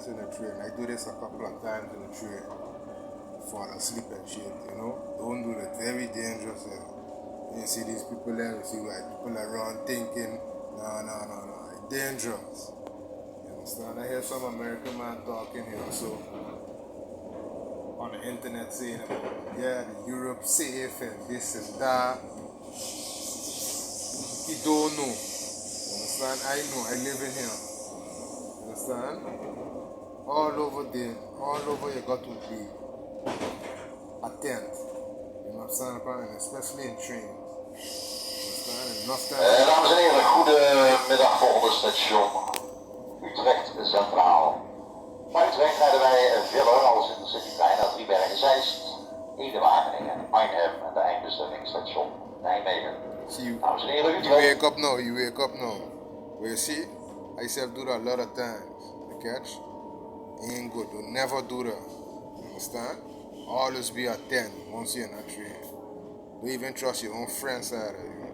this in the train. I do this a couple of times in the train. Fall asleep and shit, you know. Don't do that. Very dangerous. You see these people there, you see white people around thinking, no. It's dangerous. You understand? I hear some American man talking here also on the internet saying, yeah, the Europe safe and this and that. He don't know. You understand? I know. I live in here. You understand? All over there, all over you got to be attent. You know what I'm saying? And especially in trains. You understand? Enough time. Dames en heren, goedemiddag, volgende station Utrecht Centraal. Bij Utrecht rijden wij verder als in de Citytrein naar Driebergen, Zeist, Ede-Wageningen, Arnhem en de eindbestemmingsstation Nijmegen. Dames en heren, Utrecht. You wake up now, Where you see, I used to do that a lot of times. You catch? Ain't good. Don't never do that. You understand? Always be attent once you're in a train. Don't even trust your own friends either.